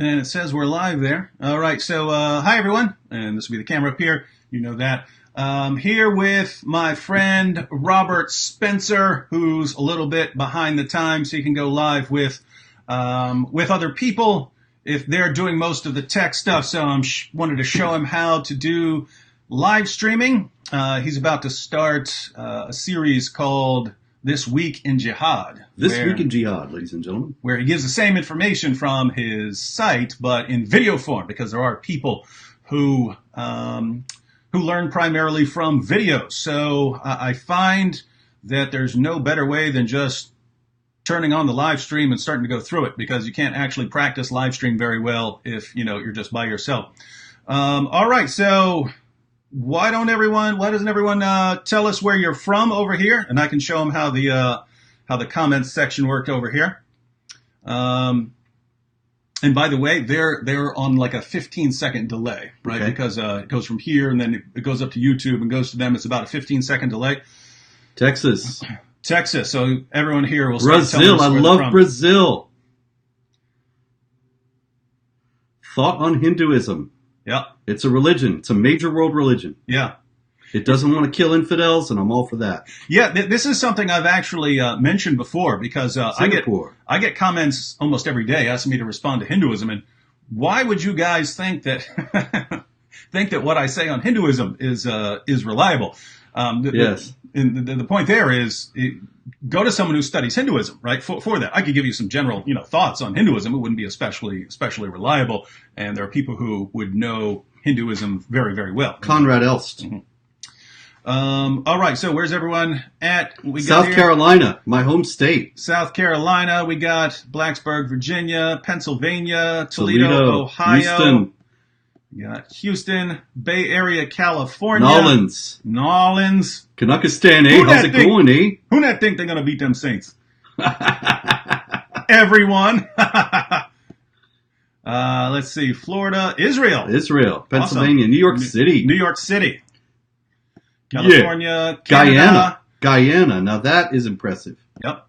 And it says we're live there. All right, so hi everyone, and this will be the camera up here. You know that. Here with my friend Robert Spencer, who's a little bit behind the times, so he can go live with other people if they're doing most of the tech stuff. So I wanted to show him how to do live streaming. He's about to start a series called This Week in Jihad. This Week in Jihad, ladies and gentlemen. Where he gives the same information from his site, but in video form, because there are people who learn primarily from videos. So I find that there's no better way than just turning on the live stream and starting to go through it, because you can't actually practice live stream very well if you're just by yourself. All right, so why doesn't everyone tell us where you're from over here, and I can show them how the comments section worked over here. And by the way, they're on like a 15-second delay, right? Okay. Because it goes from here and then it goes up to YouTube and goes to them. It's about a 15-second delay. Texas. So everyone here will start Brazil. Telling us I love Brazil. Thought on Hinduism. Yeah. It's a religion. It's a major world religion. Yeah. It doesn't want to kill infidels, and I'm all for that. Yeah, this is something I've actually mentioned before, because I get comments almost every day asking me to respond to Hinduism, and why would you guys think that what I say on Hinduism is reliable? Yes. The point there is, go to someone who studies Hinduism, right? For that, I could give you some general thoughts on Hinduism. It wouldn't be especially reliable, and there are people who would know Hinduism very, very well. Conrad Elst. Mm-hmm. All right, so where's everyone at? South Carolina, my home state. South Carolina, we got Blacksburg, Virginia, Pennsylvania, Toledo, Ohio. Houston. We got Houston, Bay Area, California. Nolens. Kanakistan, how's it going, eh? Who not think they're going to beat them Saints? Everyone. Let's see, Florida, Israel, Pennsylvania, awesome. New York City. California, Canada. Guyana. Now that is impressive. Yep.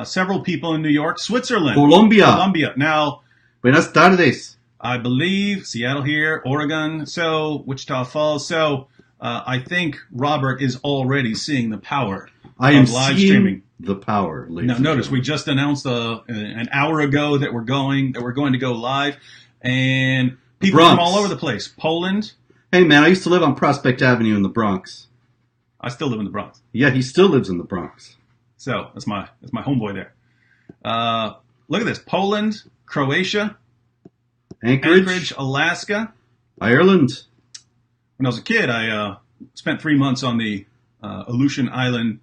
Several people in New York. Switzerland. Colombia. Now, buenas tardes. I believe Seattle here, Oregon. So Wichita Falls. So I think Robert is already seeing the power of live streaming. The power. Now, notice we just announced an hour ago that we're going to go live, and people from all over the place. Poland. Hey, man, I used to live on Prospect Avenue in the Bronx. I still live in the Bronx. Yeah, he still lives in the Bronx. So that's my homeboy there. Look at this: Poland, Croatia, Anchorage, Alaska, Ireland. When I was a kid, I spent 3 months on the Aleutian Island,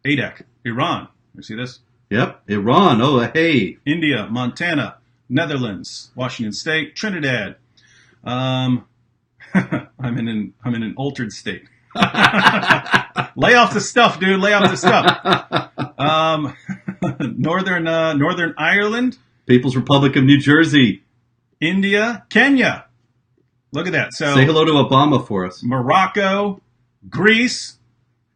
Adak, Iran. You see this? Yep, Iran. Oh, hey. India, Montana, Netherlands, Washington State, Trinidad. I'm in an altered state. Lay off the stuff, dude. Lay off the stuff. Northern Ireland. People's Republic of New Jersey. India. Kenya. Look at that. So say hello to Obama for us. Morocco. Greece.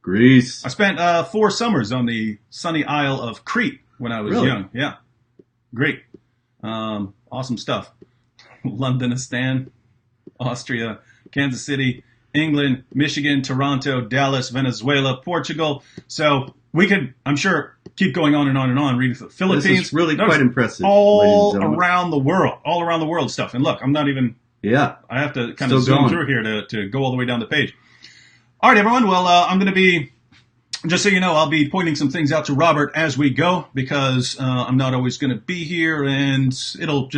I spent 4 summers on the sunny Isle of Crete when I was young. Yeah. Great. Awesome stuff. Londonistan. Austria, Kansas City, England, Michigan, Toronto, Dallas, Venezuela, Portugal. So we could, I'm sure, keep going on and on and on, reading the Philippines. This is really quite impressive. All around the world stuff. And look, I'm not even, I have to kind of zoom through here to go all the way down the page. All right, everyone. Well, I'm going to be, just so you know, I'll be pointing some things out to Robert as we go, because I'm not always going to be here, and it all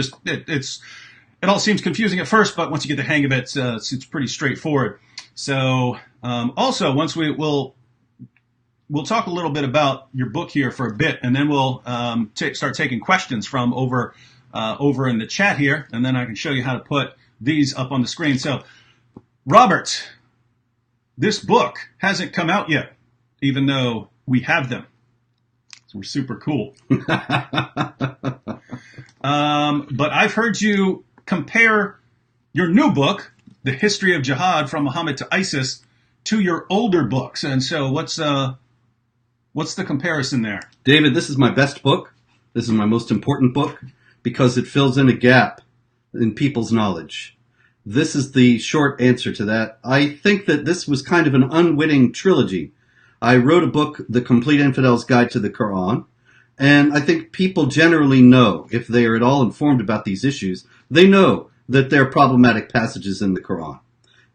seems confusing at first, but once you get the hang of it, it's pretty straightforward. So, also, once we'll talk a little bit about your book here for a bit, and then we'll start taking questions from over in the chat here, and then I can show you how to put these up on the screen. So, Robert, this book hasn't come out yet, even though we have them. So we're super cool. But I've heard you compare your new book, The History of Jihad from Muhammad to ISIS, to your older books. And so what's the comparison there? David, this is my best book. This is my most important book because it fills in a gap in people's knowledge? This is the short answer to that. I think that this was kind of an unwitting trilogy. I wrote a book, The Complete Infidel's Guide to the Quran, and I think people generally know, if they are at all informed about these issues, they know that there are problematic passages in the Quran.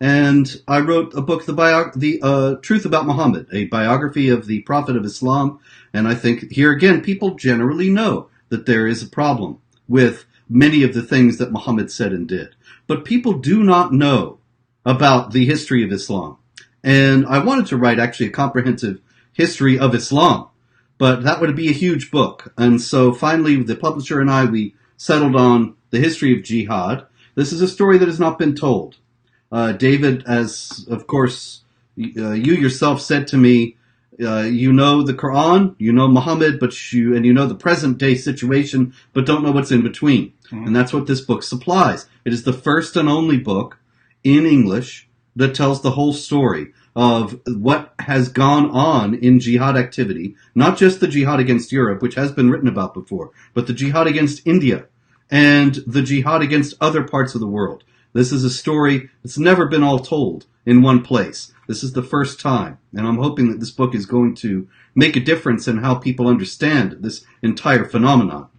And I wrote a book, The Truth About Muhammad, a biography of the Prophet of Islam, and I think here again, people generally know that there is a problem with many of the things that Muhammad said and did. But people do not know about the history of Islam. And I wanted to write actually a comprehensive history of Islam, but that would be a huge book. And so finally, the publisher and I, we settled on the history of jihad. This is a story that has not been told. David, as of course you yourself said to me, you know the Quran, you know Muhammad, and you know the present day situation, but don't know what's in between. Mm-hmm. And that's what this book supplies. It is the first and only book in English that tells the whole story of what has gone on in jihad activity, not just the jihad against Europe, which has been written about before, but the jihad against India and the jihad against other parts of the world. This is a story that's never been all told in one place. This is the first time, and I'm hoping that this book is going to make a difference in how people understand this entire phenomenon.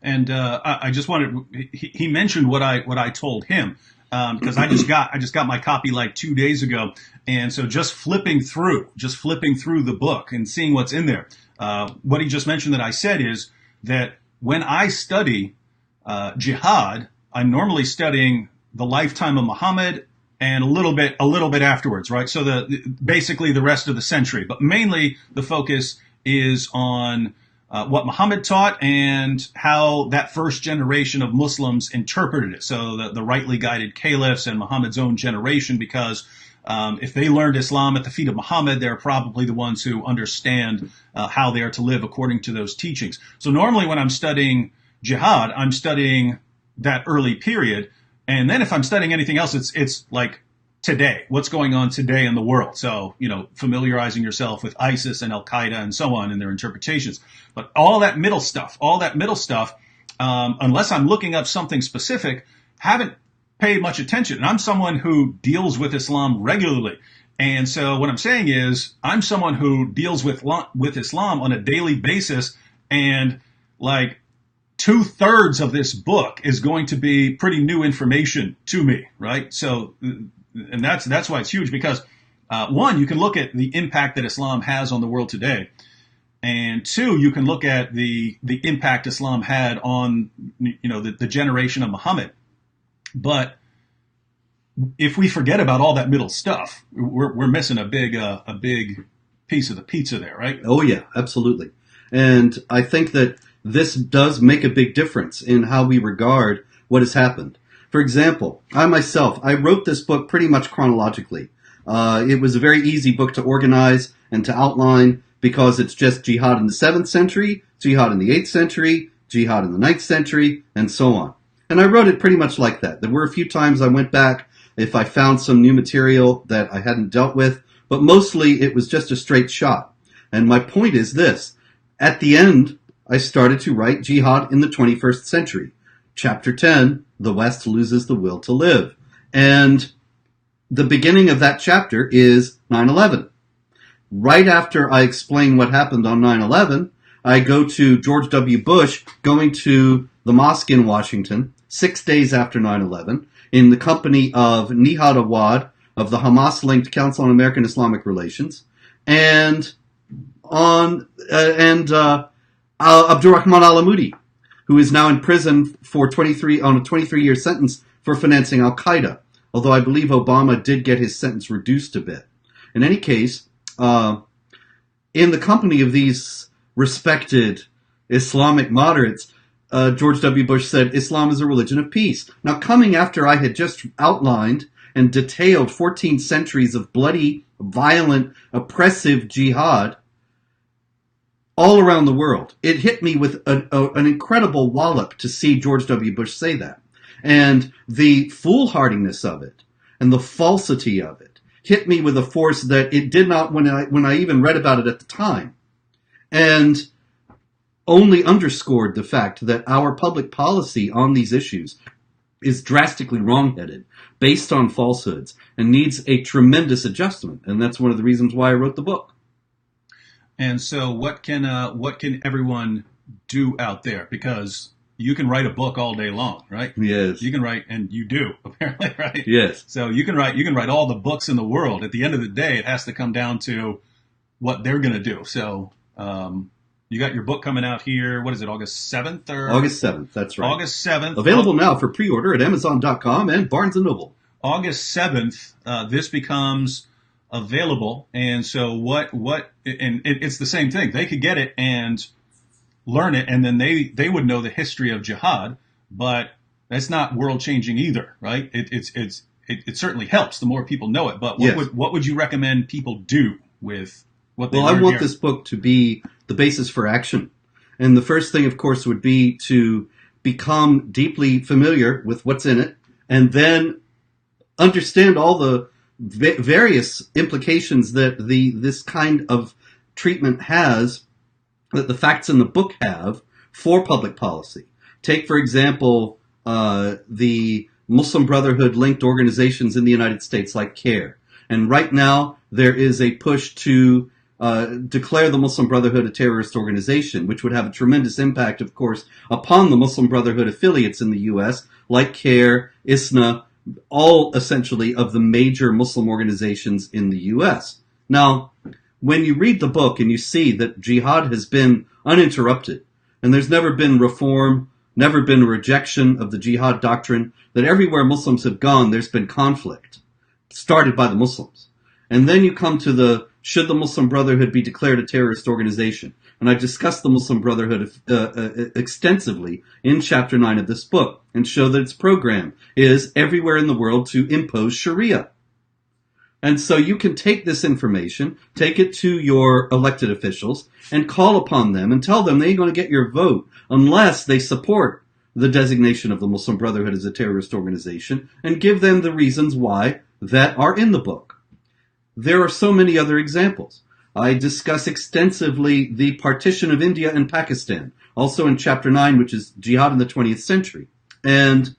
And I just wanted, he mentioned what I told him, because I just got my copy like 2 days ago, and so just flipping through the book and seeing what's in there. What he just mentioned that I said is that when I study jihad, I'm normally studying the lifetime of Muhammad and a little bit afterwards, right? So basically the rest of the century, but mainly the focus is on what Muhammad taught and how that first generation of Muslims interpreted it. So the rightly guided caliphs and Muhammad's own generation, because if they learned Islam at the feet of Muhammad, they're probably the ones who understand how they are to live according to those teachings. So normally when I'm studying jihad, I'm studying that early period. And then if I'm studying anything else, it's like today, what's going on today in the world. So, familiarizing yourself with ISIS and Al-Qaeda and so on and their interpretations. But all that middle stuff, unless I'm looking up something specific, haven't paid much attention. And I'm someone who deals with Islam regularly. And so what I'm saying is I'm someone who deals with Islam on a daily basis, and like 2/3 of this book is going to be pretty new information to me, right? So, and that's why it's huge, because one, you can look at the impact that Islam has on the world today, and two, you can look at the impact Islam had on the generation of Muhammad. But if we forget about all that middle stuff, we're missing a big piece of the pizza there, right? Oh yeah, absolutely. And I think that this does make a big difference in how we regard what has happened. For example, I wrote this book pretty much chronologically. It was a very easy book to organize and to outline, because it's just jihad in the 7th century, jihad in the 8th century, jihad in the 9th century, and so on. And I wrote it pretty much like that. There were a few times I went back if I found some new material that I hadn't dealt with, but mostly it was just a straight shot. And my point is this: at the end, I started to write jihad in the 21st century. Chapter 10, The West Loses the Will to Live. And the beginning of that chapter is 9/11. Right after I explain what happened on 9/11, I go to George W. Bush going to the mosque in Washington 6 days after 9/11 in the company of Nihad Awad of the Hamas-linked Council on American Islamic Relations, and Abdurrahman al-Amoudi, who is now in prison on a 23-year sentence for financing Al-Qaeda, although I believe Obama did get his sentence reduced a bit. In any case, in the company of these respected Islamic moderates, George W. Bush said, Islam is a religion of peace. Now, coming after I had just outlined and detailed 14 centuries of bloody, violent, oppressive jihad all around the world, it hit me with an incredible wallop to see George W. Bush say that. And the foolhardiness of it and the falsity of it hit me with a force that it did not when I even read about it at the time. And only underscored the fact that our public policy on these issues is drastically wrongheaded, based on falsehoods, and needs a tremendous adjustment. And that's one of the reasons why I wrote the book. And so, what can everyone do out there? Because you can write a book all day long, right? Yes. You can write, and you do apparently, right? Yes. So you can write all the books in the world. At the end of the day, it has to come down to what they're going to do. So you got your book coming out here. What is it? August 7th or August 7th. That's right. August 7th. Available now for pre-order at Amazon.com and Barnes & Noble. August 7th. This becomes available, and so it's the same thing. They could get it and learn it, and then they would know the history of jihad, but that's not world changing either, right? It certainly helps the more people know it. But what would you recommend people do with what they learn? Well, I want this book to be the basis for action, and the first thing, of course, would be to become deeply familiar with what's in it, and then understand all the various implications that this kind of treatment has, that the facts in the book have for public policy. Take, for example, the Muslim Brotherhood linked organizations in the United States like CARE. And right now there is a push to declare the Muslim Brotherhood a terrorist organization, which would have a tremendous impact, of course, upon the Muslim Brotherhood affiliates in the U.S., like CARE, ISNA, all essentially of the major Muslim organizations in the U.S. Now, when you read the book and you see that jihad has been uninterrupted, and there's never been reform, never been rejection of the jihad doctrine, that everywhere Muslims have gone, there's been conflict, started by the Muslims. And then you come to should the Muslim Brotherhood be declared a terrorist organization? And I've discussed the Muslim Brotherhood extensively in Chapter 9 of this book, and show that its program is everywhere in the world to impose Sharia. And so you can take this information, take it to your elected officials, and call upon them and tell them they ain't going to get your vote unless they support the designation of the Muslim Brotherhood as a terrorist organization, and give them the reasons why that are in the book. There are so many other examples. I discuss extensively the partition of India and Pakistan, also in Chapter 9, which is Jihad in the 20th century. And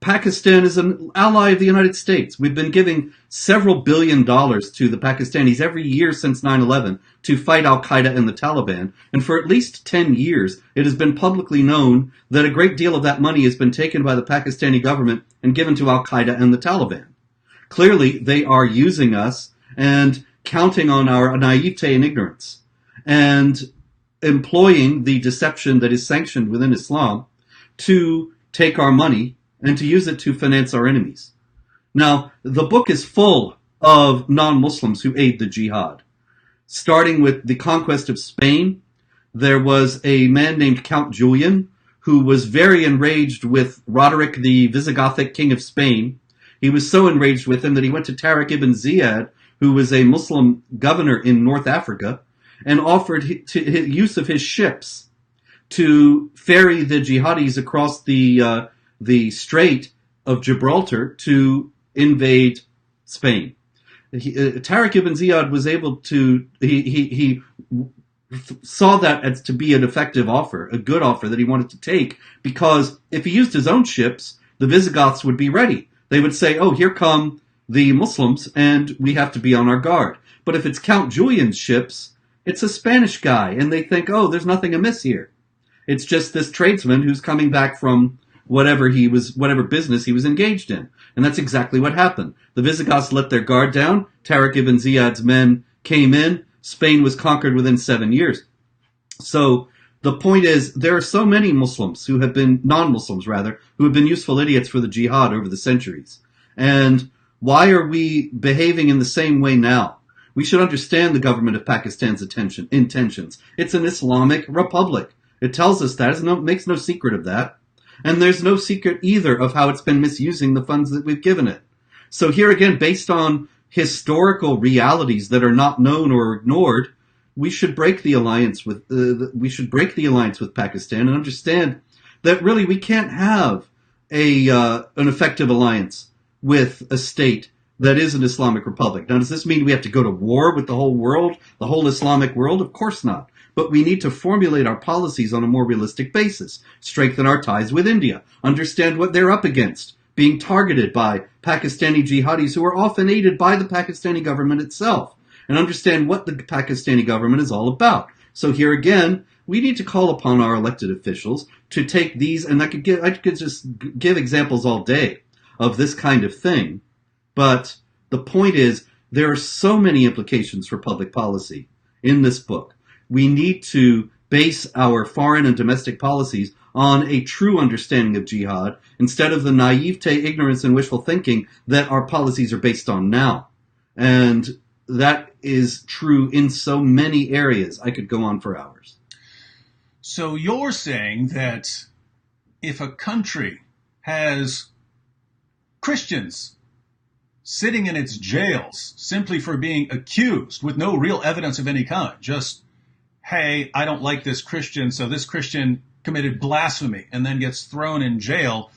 Pakistan is an ally of the United States. We've been giving several $1 billion to the Pakistanis every year since 9/11 to fight Al-Qaeda and the Taliban. And for at least 10 years, it has been publicly known that a great deal of that money has been taken by the Pakistani government and given to Al-Qaeda and the Taliban. Clearly, they are using us and counting on our naivete and ignorance, and employing the deception that is sanctioned within Islam to take our money and to use it to finance our enemies. Now, the book is full of non-Muslims who aid the jihad. Starting with the conquest of Spain, there was a man named Count Julian who was very enraged with Roderick, the Visigothic king of Spain. He was so enraged with him that he went to Tariq ibn Ziyad, who was a Muslim governor in North Africa, and offered use of his ships to ferry the jihadis across the Strait of Gibraltar to invade Spain. Tariq ibn Ziyad was able to, he saw that as to be an effective offer, a good offer that he wanted to take, because if he used his own ships, the Visigoths would be ready. They would say, oh, here come the Muslims, and we have to be on our guard. But if it's Count Julian's ships, it's a Spanish guy, and they think, oh, there's nothing amiss here. It's just this tradesman who's coming back from whatever business he was engaged in. And that's exactly what happened. The Visigoths let their guard down. Tariq ibn Ziyad's men came in. Spain was conquered within 7 years. So the point is, there are so many Muslims who have been, non-Muslims rather, who have been useful idiots for the jihad over the centuries. And why are we behaving in the same way now? We should understand the government of Pakistan's intentions. It's an Islamic republic. It tells us that. It makes no secret of that. And there's no secret either of how it's been misusing the funds that we've given it. So here again, based on historical realities that are not known or ignored, we should break the alliance with Pakistan and understand that really we can't have an effective alliance with a state that is an Islamic republic. Now, does this mean we have to go to war with the whole world, the whole Islamic world? Of course not. but we need to formulate our policies on a more realistic basis, strengthen our ties with India, understand what they're up against, being targeted by Pakistani jihadis who are often aided by the Pakistani government itself, and understand what the Pakistani government is all about. So here again, we need to call upon our elected officials to take these, and I could just give examples all day of this kind of thing, but the point is there are so many implications for public policy in this book. We need to base our foreign and domestic policies on a true understanding of jihad instead of the naivete, ignorance, and wishful thinking that our policies are based on now. And that is true in so many areas. I could go on for hours. So you're saying that if a country has Christians sitting in its jails simply for being accused with no real evidence of any kind, just, hey, I don't like this Christian, so this Christian committed blasphemy and then gets thrown in jail,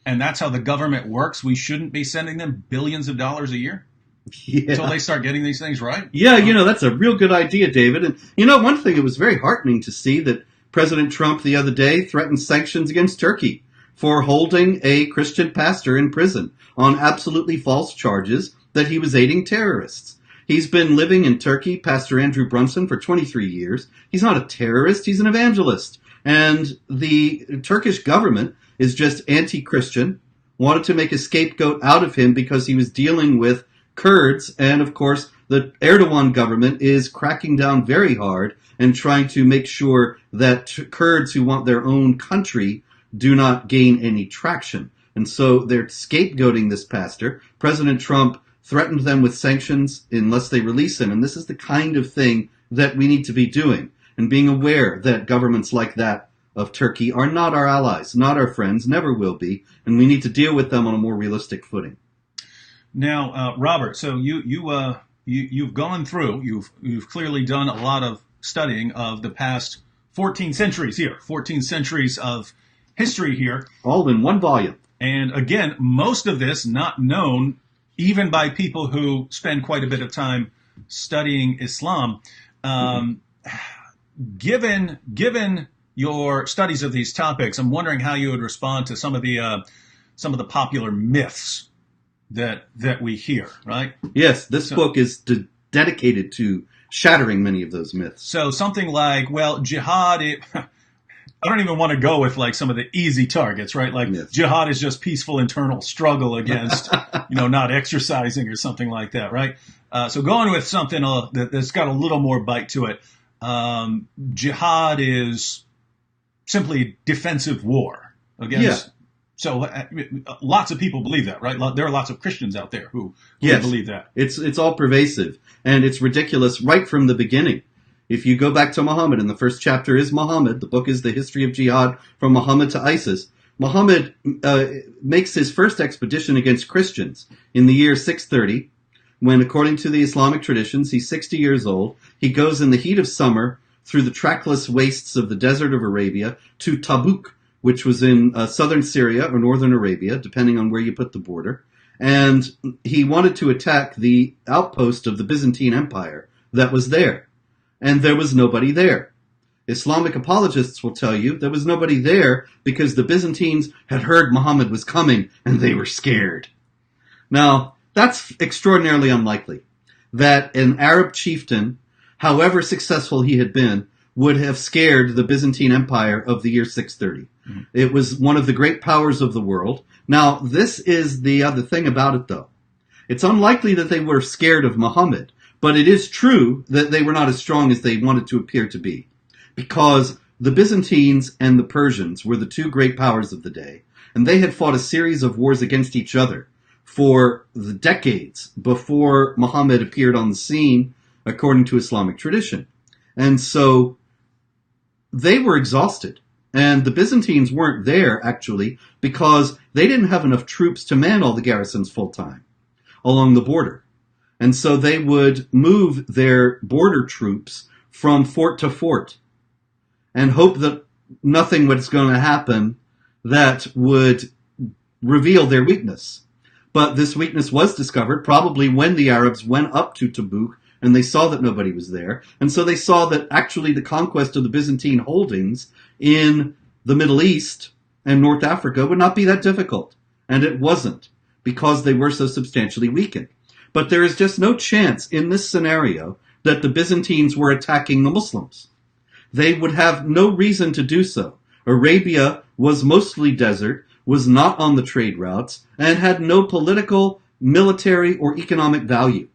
and that's how the government works, we shouldn't be sending them billions of dollars a year? Yeah. Until they start getting these things right? Yeah, that's a real good idea, David. And one thing, it was very heartening to see that President Trump the other day threatened sanctions against Turkey for holding a Christian pastor in prison on absolutely false charges that he was aiding terrorists. He's been living in Turkey, Pastor Andrew Brunson, for 23 years. He's not a terrorist, he's an evangelist. And the Turkish government is just anti-Christian, wanted to make a scapegoat out of him because he was dealing with Kurds. And of course, the Erdogan government is cracking down very hard and trying to make sure that Kurds who want their own country do not gain any traction. And so they're scapegoating this pastor. President Trump threatened them with sanctions unless they release him. And this is the kind of thing that we need to be doing, and being aware that governments like that of Turkey are not our allies, not our friends, never will be, and we need to deal with them on a more realistic footing. Now, Robert, so you've gone through, you've clearly done a lot of studying of the past 14 centuries here, 14 centuries of history here. All in one volume. And again, most of this not known even by people who spend quite a bit of time studying Islam. Given your studies of these topics, I'm wondering how you would respond to some of the popular myths that we hear, right? Yes, this book is dedicated to shattering many of those myths. So something like, well, jihad, I don't even want to go with like some of the easy targets, right? Like yes. Jihad is just peaceful internal struggle against, not exercising or something like that, right? So going with something that's got a little more bite to it. Jihad is simply defensive war against. Yeah. So lots of people believe that, right? There are lots of Christians out there who yes. believe that. It's all pervasive, and it's ridiculous right from the beginning. If you go back to Muhammad, and the first chapter is Muhammad, the book is the history of jihad from Muhammad to ISIS. Muhammad makes his first expedition against Christians in the year 630, when, according to the Islamic traditions, he's 60 years old. He goes in the heat of summer through the trackless wastes of the desert of Arabia to Tabuk, which was in southern Syria or northern Arabia, depending on where you put the border. And he wanted to attack the outpost of the Byzantine Empire that was there. And there was nobody there. Islamic apologists will tell you there was nobody there because the Byzantines had heard Muhammad was coming and they were scared. Now, that's extraordinarily unlikely that an Arab chieftain, however successful he had been, would have scared the Byzantine Empire of the year 630. Mm-hmm. It was one of the great powers of the world. Now, this is the other thing about it, though. It's unlikely that they were scared of Muhammad, but it is true that they were not as strong as they wanted to appear to be, because the Byzantines and the Persians were the two great powers of the day, and they had fought a series of wars against each other for the decades before Muhammad appeared on the scene, according to Islamic tradition. And so they were exhausted. And the Byzantines weren't there, actually, because they didn't have enough troops to man all the garrisons full time along the border. And so they would move their border troops from fort to fort and hope that nothing was going to happen that would reveal their weakness. But this weakness was discovered probably when the Arabs went up to Tabuk and they saw that nobody was there. And so they saw that actually the conquest of the Byzantine holdings in the Middle East and North Africa would not be that difficult. And it wasn't, because they were so substantially weakened. But there is just no chance in this scenario that the Byzantines were attacking the Muslims. They would have no reason to do so. Arabia was mostly desert, was not on the trade routes, and had no political, military, or economic value.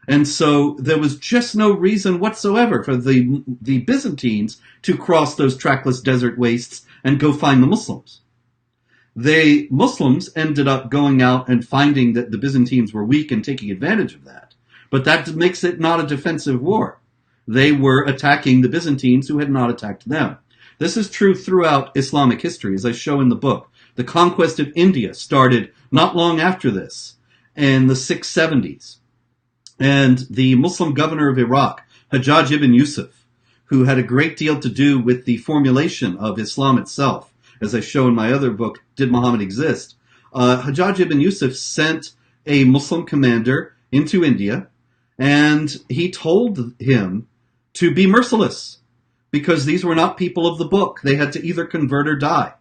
And so there was just no reason whatsoever for the Byzantines to cross those trackless desert wastes and go find the Muslims. The Muslims ended up going out and finding that the Byzantines were weak and taking advantage of that. But that makes it not a defensive war. They were attacking the Byzantines who had not attacked them. This is true throughout Islamic history, as I show in the book. The conquest of India started not long after this, in the 670s. And the Muslim governor of Iraq, Hajjaj ibn Yusuf, who had a great deal to do with the formulation of Islam itself, as I show in my other book, Did Muhammad Exist? Hajjaj ibn Yusuf sent a Muslim commander into India, and he told him to be merciless, because these were not people of the book. They had to either convert or die.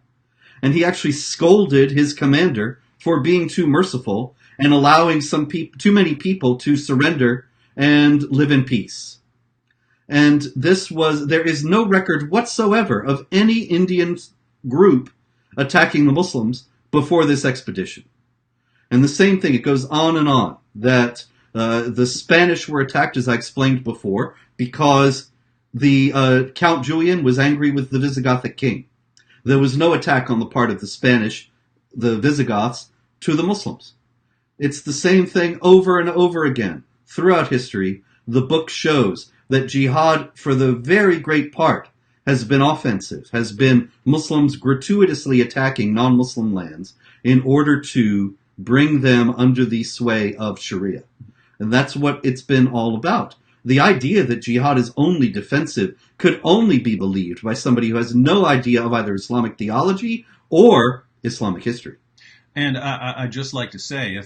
And he actually scolded his commander for being too merciful and allowing too many people to surrender and live in peace. And there is no record whatsoever of any Indian group attacking the Muslims before this expedition. And the same thing, it goes on and on, that the Spanish were attacked, as I explained before, because the Count Julian was angry with the Visigothic king. There was no attack on the part of the Spanish, the Visigoths, to the Muslims. It's the same thing over and over again. Throughout history, the book shows that jihad, for the very great part, has been offensive, has been Muslims gratuitously attacking non-Muslim lands in order to bring them under the sway of Sharia. And that's what it's been all about. The idea that jihad is only defensive could only be believed by somebody who has no idea of either Islamic theology or Islamic history. And I'd just like to say,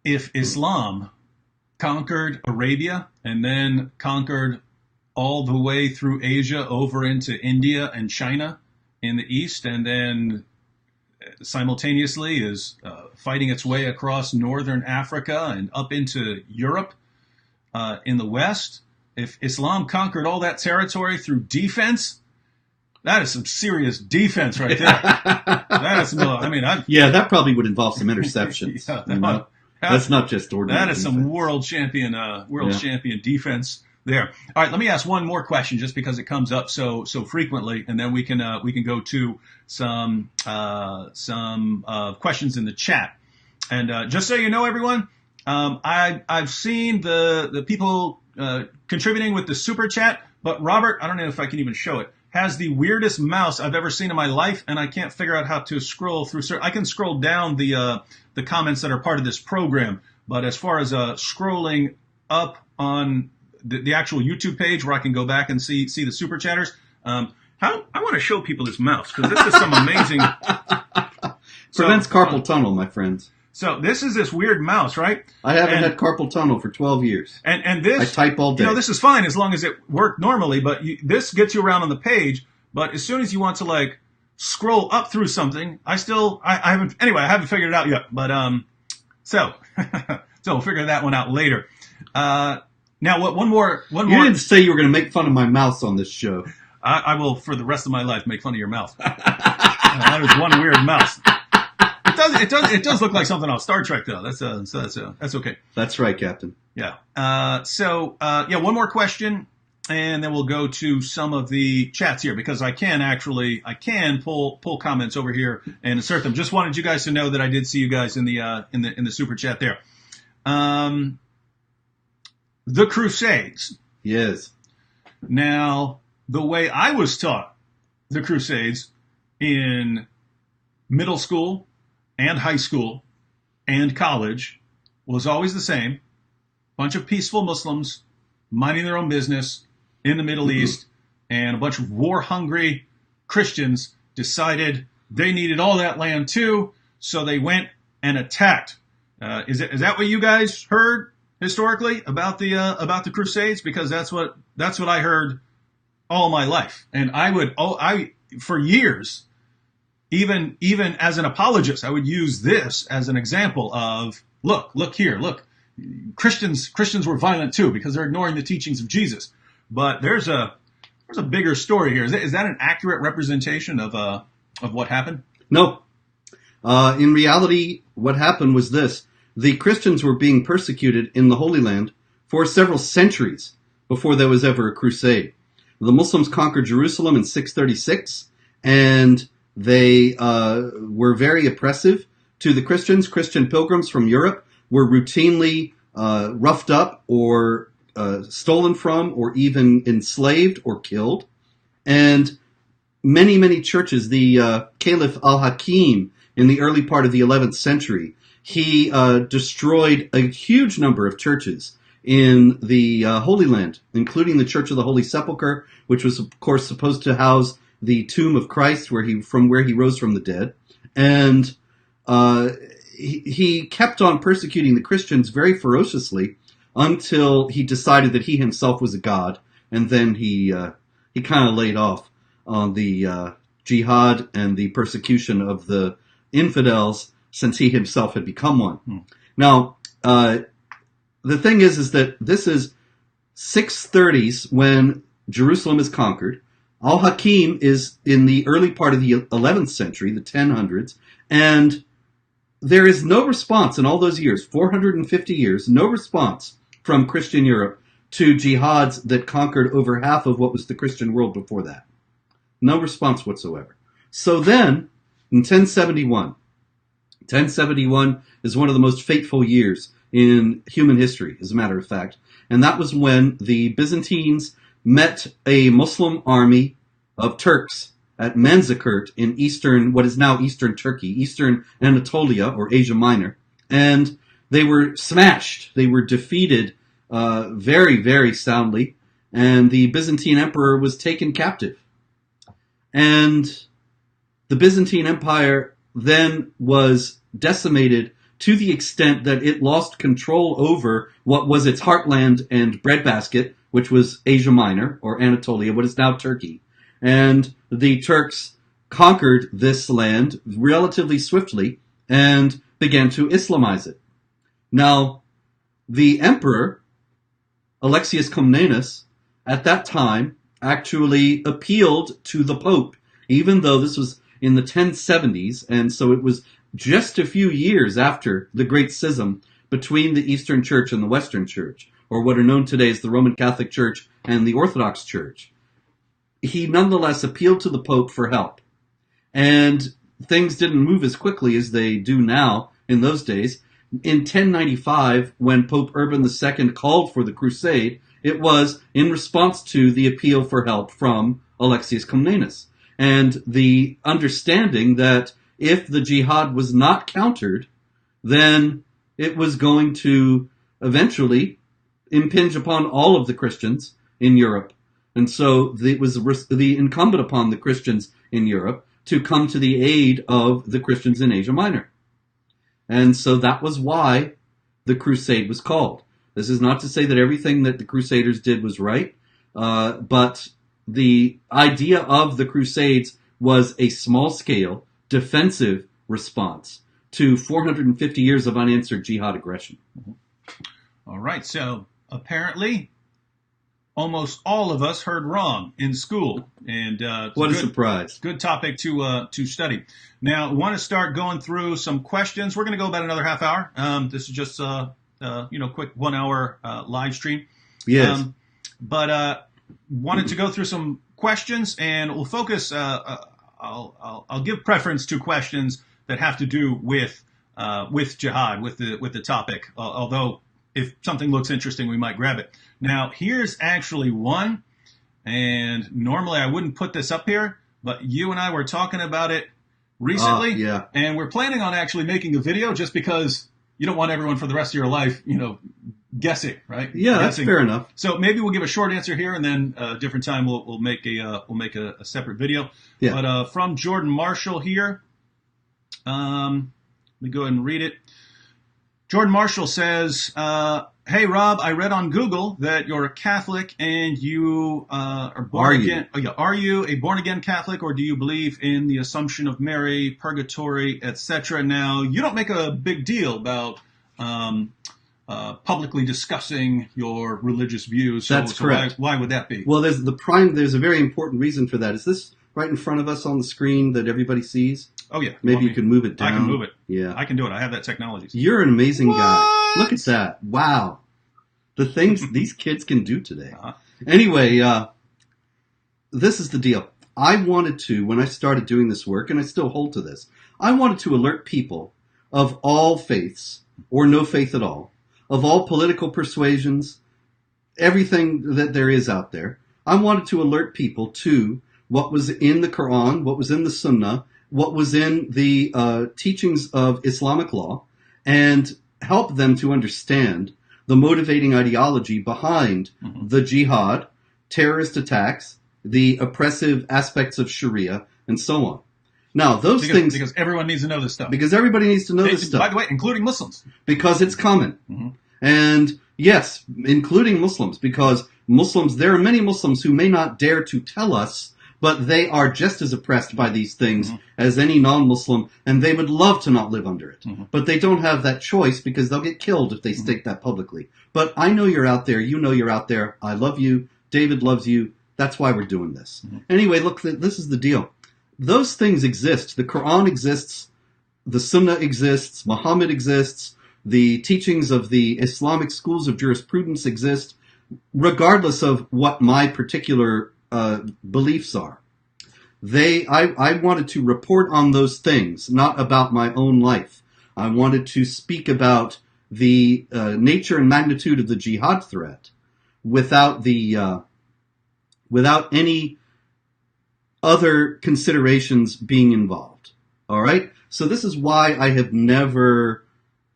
if Islam conquered Arabia and then conquered all the way through Asia over into India and China in the east, and then simultaneously is fighting its way across northern Africa and up into Europe in the west, if Islam conquered all that territory through defense, that is some serious defense right there. That is that probably would involve some interceptions. That's not just ordinary. That is defense. Some world champion defense there. All right, let me ask one more question, just because it comes up so frequently, and then we can go to some questions in the chat. And just so you know, everyone, I've seen the people contributing with the super chat, but Robert, I don't know if I can even show it, has the weirdest mouse I've ever seen in my life, and I can't figure out how to scroll through. I can scroll down the comments that are part of this program, but as far as scrolling up on the actual YouTube page where I can go back and see the super chatters, I want to show people this mouse, because this is some amazing. Prevents carpal tunnel, my friends. So this is this weird mouse, right? I haven't had carpal tunnel for 12 years. And this, I type all day. This is fine as long as it worked normally, but this gets you around on the page. But as soon as you want to scroll up through something, I haven't figured it out yet. But so we'll figure that one out later. Now, one more. You didn't say you were going to make fun of my mouse on this show. I will, for the rest of my life, make fun of your mouth. That is one weird mouse. It does look like something off Star Trek, though. That's okay. That's right, Captain. Yeah. One more question, and then we'll go to some of the chats here, because I can pull comments over here and insert them. Just wanted you guys to know that I did see you guys in the super chat there. The Crusades. Yes. Now, the way I was taught the Crusades in middle school and high school and college was always the same. Bunch of peaceful Muslims minding their own business in the Middle East, and a bunch of war-hungry Christians decided they needed all that land too, so they went and attacked. Is that what you guys heard? historically about the Crusades? Because that's what I heard all my life, and I for years, even as an apologist, I would use this as an example of look here, look, Christians were violent too because they're ignoring the teachings of Jesus. But there's a bigger story here. Is that an accurate representation of what happened? No. In reality, what happened was this. The Christians were being persecuted in the Holy Land for several centuries before there was ever a crusade. The Muslims conquered Jerusalem in 636, and they were very oppressive to the Christians. Christian pilgrims from Europe were routinely roughed up or stolen from or even enslaved or killed. And many, many churches, the Caliph al-Hakim in the early part of the 11th century, he destroyed a huge number of churches in the Holy Land, including the Church of the Holy Sepulchre, which was, of course, supposed to house the tomb of Christ, where he rose from the dead. And he kept on persecuting the Christians very ferociously until he decided that he himself was a god, and then he kind of laid off on the jihad and the persecution of the infidels, since he himself had become one. Now, the thing is that this is 630s when Jerusalem is conquered. Al-Hakim is in the early part of the 11th century, the 1000s, and there is no response in all those years, 450 years, no response from Christian Europe to jihads that conquered over half of what was the Christian world before that. No response whatsoever. So then, in 1071 is one of the most fateful years in human history, as a matter of fact. And that was when the Byzantines met a Muslim army of Turks at Manzikert in what is now eastern Turkey, eastern Anatolia, or Asia Minor. And they were smashed. They were defeated very, very soundly. And the Byzantine emperor was taken captive. And the Byzantine Empire then was decimated to the extent that it lost control over what was its heartland and breadbasket, which was Asia Minor, or Anatolia, what is now Turkey. And the Turks conquered this land relatively swiftly and began to Islamize it. Now, the emperor, Alexius Comnenus, at that time actually appealed to the Pope, even though this was in the 1070s, and so it was just a few years after the Great Schism between the Eastern Church and the Western Church, or what are known today as the Roman Catholic Church and the Orthodox Church. He nonetheless appealed to the Pope for help. And things didn't move as quickly as they do now in those days. In 1095, when Pope Urban II called for the crusade, it was in response to the appeal for help from Alexius Comnenus, and the understanding that if the jihad was not countered, then it was going to eventually impinge upon all of the Christians in Europe. And so it was the incumbent upon the Christians in Europe to come to the aid of the Christians in Asia Minor. And so that was why the crusade was called. This is not to say that everything that the Crusaders did was right, but the idea of the Crusades was a small-scale, defensive response to 450 years of unanswered jihad aggression. All right, so apparently almost all of us heard wrong in school, and what a surprise! Good topic to study. Now, I want to start going through some questions. We're going to go about another half hour. This is just quick 1 hour live stream. Yes, but wanted to go through some questions, and we'll focus. I'll give preference to questions that have to do with jihad, with the topic. Although if something looks interesting, we might grab it. Now, here's actually one, and normally I wouldn't put this up here, but you and I were talking about it recently, yeah. And we're planning on actually making a video just because you don't want everyone for the rest of your life, guessing, right? Yeah, guessing. That's fair enough. So maybe we'll give a short answer here, and then a different time we'll make a separate video. Yeah. But from Jordan Marshall here, let me go ahead and read it. Jordan Marshall says, "Hey Rob, I read on Google that you're a Catholic and you are born again. Oh, yeah. Are you a born again Catholic, or do you believe in the Assumption of Mary, purgatory, etc.?" Now, you don't make a big deal about publicly discussing your religious views. That's correct. Why would that be? Well, there's a very important reason for that. Is this right in front of us on the screen that everybody sees? Oh, yeah. Maybe you can move it down. I can move it. Yeah. I can do it. I have that technology. You're an amazing guy. Look at that. Wow. The things these kids can do today. Anyway, this is the deal. I wanted to, when I started doing this work, and I still hold to this, I wanted to alert people of all faiths, or no faith at all, of all political persuasions, everything that there is out there. I wanted to alert people to what was in the Quran, what was in the Sunnah, what was in the teachings of Islamic law, and help them to understand the motivating ideology behind the jihad, terrorist attacks, the oppressive aspects of Sharia, and so on. Now, things... Because everyone needs to know this stuff. Because everybody needs to know this stuff. By the way, including Muslims. Because it's common. And yes, including Muslims, because there are many Muslims who may not dare to tell us, but they are just as oppressed by these things as any non-Muslim, and they would love to not live under it. But they don't have that choice because they'll get killed if they state that publicly. But I know you're out there. You know you're out there. I love you. David loves you. That's why we're doing this. Anyway, look, this is the deal. Those things exist. The Quran exists. The Sunnah exists. Muhammad exists. The teachings of the Islamic schools of jurisprudence exist, regardless of what my particular beliefs are. I wanted to report on those things, not about my own life. I wanted to speak about the nature and magnitude of the jihad threat without any other considerations being involved. All right? So this is why I have never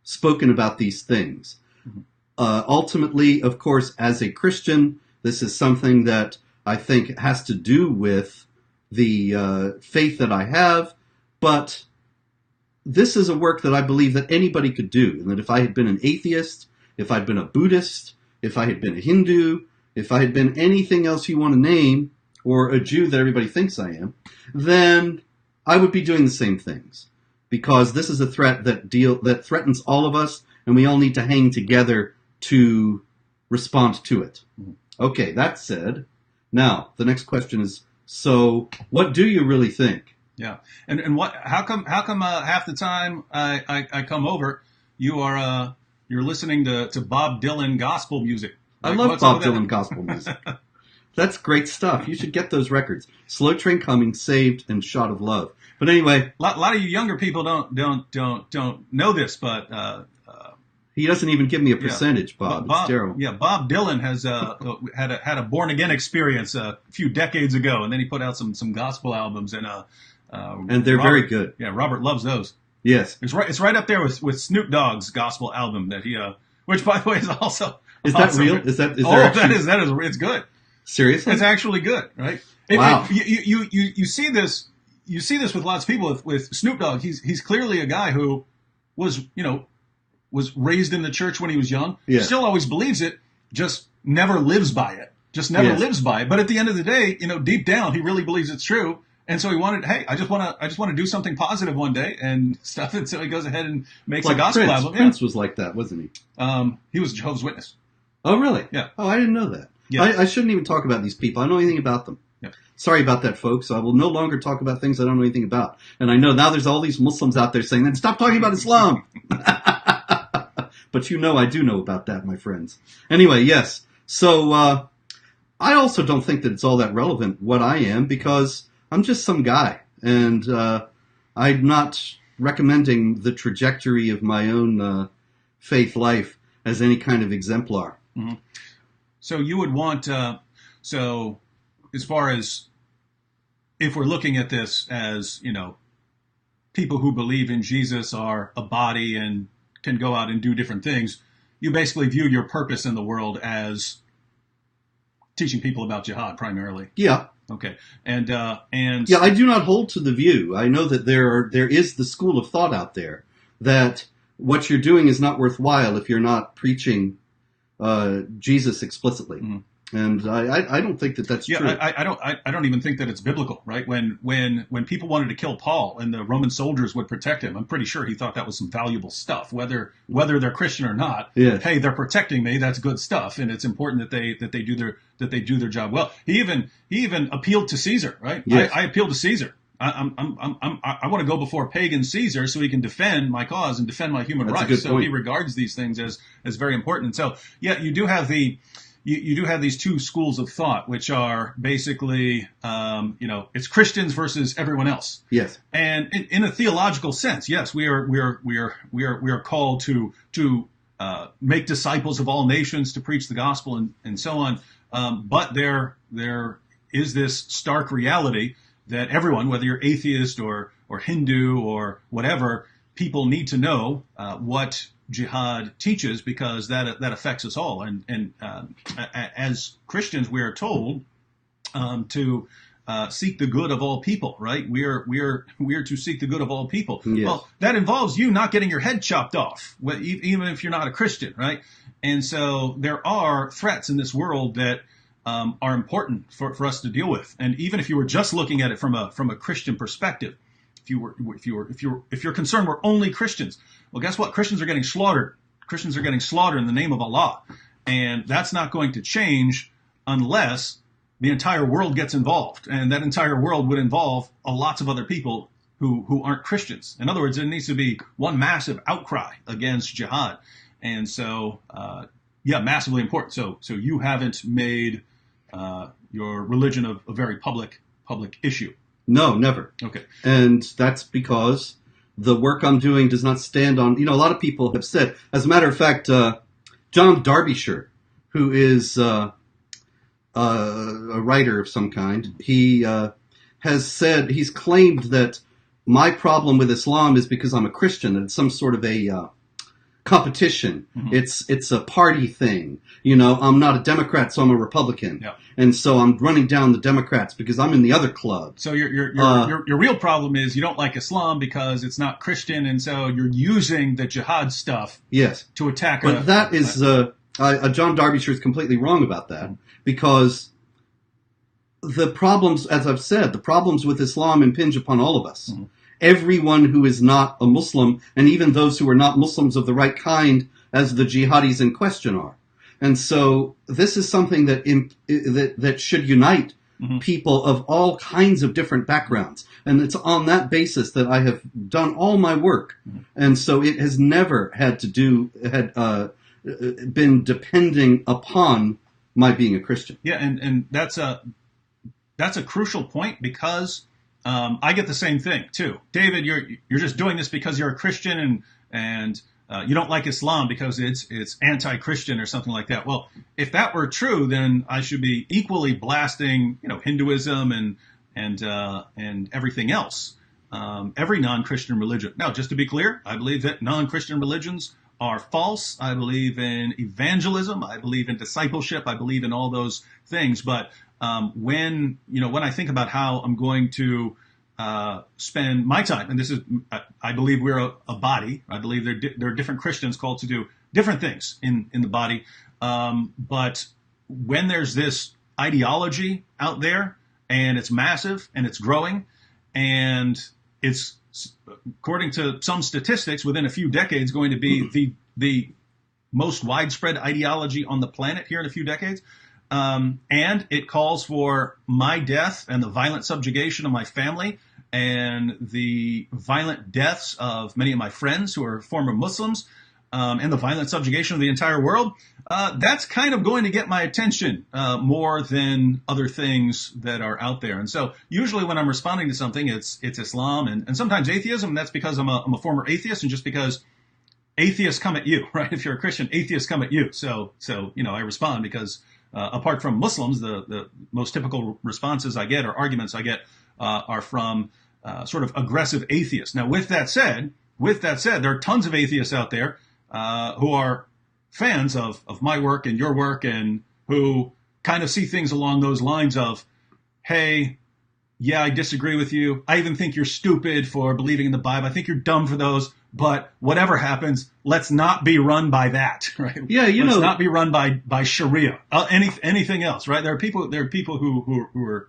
spoken about these things. Ultimately, of course, as a Christian, this is something that I think has to do with the faith that I have, but this is a work that I believe that anybody could do, and that if I had been an atheist, if I'd been a Buddhist, if I had been a Hindu, if I had been anything else you want to name, or a Jew that everybody thinks I am, then I would be doing the same things. Because this is a threat that threatens all of us, and we all need to hang together to respond to it. Okay, that said, now the next question is: so, what do you really think? Yeah, and what? How come half the time I come over, you're listening to Bob Dylan gospel music? I love Bob Dylan gospel music. That's great stuff. You should get those records. Slow Train Coming, Saved, and Shot of Love. But anyway, a lot of you younger people don't know this, but he doesn't even give me a percentage, Bob. It's terrible. Yeah, Bob Dylan has had a born again experience a few decades ago, and then he put out some gospel albums, and they're very good. Yeah, Robert loves those. Yes, it's right up there with Snoop Dogg's gospel album that he which by the way is also that real? Is that it's good. Seriously, it's actually good, right? Wow. You see this. You see this with lots of people. With Snoop Dogg, he's clearly a guy who was raised in the church when he was young. Yeah. Still always believes it, just never lives by it. Lives by it. But at the end of the day, deep down, he really believes it's true. And so he wanted, hey, I just want to do something positive one day and stuff. And so he goes ahead and makes a gospel album. Prince was like that, wasn't he? He was a Jehovah's Witness. Oh, really? Yeah. Oh, I didn't know that. Yeah. I shouldn't even talk about these people. I don't know anything about them. Yeah. Sorry about that, folks. I will no longer talk about things I don't know anything about. And I know now there's all these Muslims out there saying, then stop talking about Islam. But I do know about that, my friends. Anyway, yes. So I also don't think that it's all that relevant what I am, because I'm just some guy. And I'm not recommending the trajectory of my own faith life as any kind of exemplar. Mm-hmm. So you would want, so as far as if we're looking at this as, people who believe in Jesus are a body and can go out and do different things, you basically view your purpose in the world as teaching people about jihad primarily. Yeah. Okay. And yeah, I do not hold to the view. I know that there is the school of thought out there that what you're doing is not worthwhile if you're not preaching Jesus explicitly. Mm-hmm. And I don't think that that's true. I don't even think that it's biblical, right? When people wanted to kill Paul and the Roman soldiers would protect him, I'm pretty sure he thought that was some valuable stuff, whether they're Christian or not. Yes. Hey, they're protecting me. That's good stuff, and it's important that they do their job well. He even appealed to Caesar, right? Yes. I appeal to Caesar. I want to go before pagan Caesar so he can defend my cause and defend my human rights. So he regards these things as very important. So yeah, you do have these two schools of thought, which are basically, it's Christians versus everyone else. Yes. And in a theological sense, yes, we are called to make disciples of all nations, to preach the gospel and so on. But there is this stark reality that everyone, whether you're atheist or Hindu or whatever, people need to know what jihad teaches, because that affects us all. And as Christians, we are told to seek the good of all people, right? We are to seek the good of all people. Yes. Well, that involves you not getting your head chopped off, even if you're not a Christian, right? And so there are threats in this world that are important for us to deal with. And even if you were just looking at it from a Christian perspective, if your concern were only Christians, well, guess what? Christians are getting slaughtered. Christians are getting slaughtered in the name of Allah. And that's not going to change unless the entire world gets involved. And that entire world would involve lots of other people who aren't Christians. In other words, there needs to be one massive outcry against jihad. And so, massively important. So you haven't made your religion a very public issue. No, never. Okay. And that's because the work I'm doing does not stand on, a lot of people have said, as a matter of fact, John Derbyshire, who is a writer of some kind, he has said, he's claimed that my problem with Islam is because I'm a Christian, and it's some sort of a competition. Mm-hmm. It's a party thing. I'm not a Democrat, so I'm a Republican. Yeah. And so I'm running down the Democrats because I'm in the other club. So your real problem is you don't like Islam because it's not Christian, and so you're using the jihad stuff to attack. But John Derbyshire is completely wrong about that, because the problems, as I've said, the problems with Islam impinge upon all of us. Mm-hmm. Everyone who is not a Muslim, and even those who are not Muslims of the right kind, as the jihadis in question are. And so this is something that should unite mm-hmm. people of all kinds of different backgrounds. And it's on that basis that I have done all my work. Mm-hmm. And so it has never been depending upon my being a Christian. Yeah, and that's a crucial point, because I get the same thing too. David, you're just doing this because you're a Christian and you don't like Islam because it's anti-Christian or something like that. Well, if that were true, then I should be equally blasting, Hinduism and everything else, every non-Christian religion. Now, just to be clear, I believe that non-Christian religions are false. I believe in evangelism. I believe in discipleship. I believe in all those things. But when I think about how I'm going to spend my time, and this is, I believe we're a body. I believe there are different Christians called to do different things in the body. But when there's this ideology out there, and it's massive and it's growing, and it's, according to some statistics, within a few decades going to be the most widespread ideology on the planet here in a few decades. And it calls for my death and the violent subjugation of my family and the violent deaths of many of my friends who are former Muslims, and the violent subjugation of the entire world. That's kind of going to get my attention more than other things that are out there. And so usually when I'm responding to something, it's Islam and sometimes atheism. And that's because I'm a former atheist, and just because atheists come at you, right? If you're a Christian, atheists come at you. So I respond because apart from Muslims, the most typical responses I get or arguments I get are from sort of aggressive atheists. Now, with that said, there are tons of atheists out there who are fans of my work and your work, and who kind of see things along those lines of, hey, yeah, I disagree with you. I even think you're stupid for believing in the Bible. I think you're dumb for those. But whatever happens, let's not be run by that, right? Yeah, let's not be run by Sharia, anything else, right? There are people who are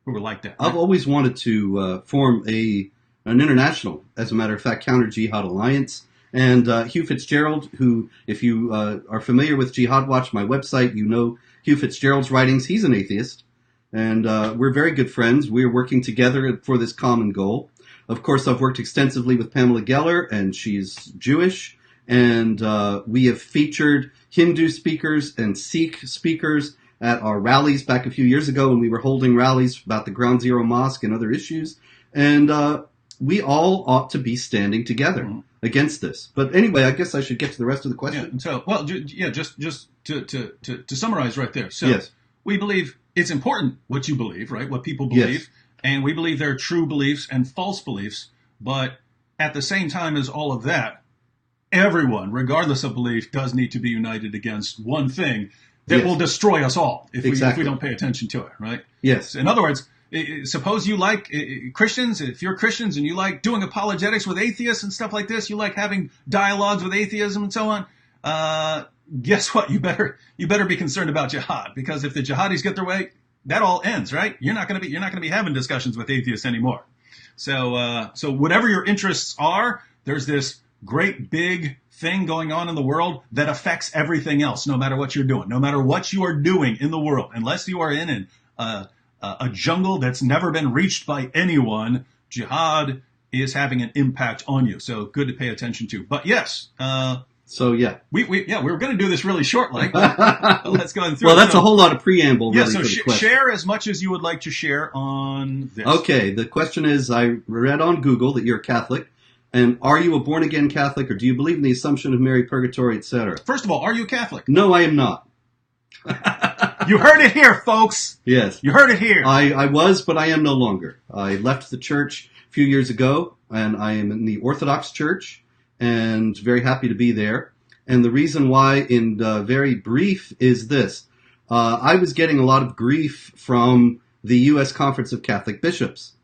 like that. Right? I've always wanted to form an international, as a matter of fact, counter jihad alliance. And Hugh Fitzgerald, who, if you are familiar with Jihad Watch, my website, you know Hugh Fitzgerald's writings. He's an atheist, and we're very good friends. We're working together for this common goal. Of course, I've worked extensively with Pamela Geller, and she's Jewish, and we have featured Hindu speakers and Sikh speakers at our rallies back a few years ago when we were holding rallies about the Ground Zero Mosque and other issues. And we all ought to be standing together against this. But anyway, I guess I should get to the rest of the question. Yeah, so, well, just to summarize right there. So yes. We believe it's important what you believe, right? What people believe. Yes. And we believe there are true beliefs and false beliefs. But at the same time as all of that, everyone, regardless of belief, does need to be united against one thing that will destroy us all if we don't pay attention to it, right? Yes. In other words, suppose you like Christians, if you're Christians and you like doing apologetics with atheists and stuff like this, you like having dialogues with atheism and so on, guess what? You better be concerned about jihad, because if the jihadis get their way, that all ends, right? You're not going to be having discussions with atheists anymore. So whatever your interests are, there's this great big thing going on in the world that affects everything else, no matter what you're doing, no matter what you are doing in the world, unless you are in a jungle that's never been reached by anyone, jihad is having an impact on you. So good to pay attention to. But yes, so yeah, we were going to do this really shortly. Let's go through. Well, that's a whole lot of preamble. Yeah, really, so for the question. Share as much as you would like to share on this. Okay, the question is: I read on Google that you're a Catholic, and are you a born again Catholic, or do you believe in the Assumption of Mary, purgatory, etc.? First of all, are you Catholic? No, I am not. You heard it here, folks. Yes, you heard it here. I was, but I am no longer. I left the church a few years ago, and I am in the Orthodox Church, and very happy to be there. And the reason why, in very brief, is this. I was getting a lot of grief from the U.S. Conference of Catholic Bishops.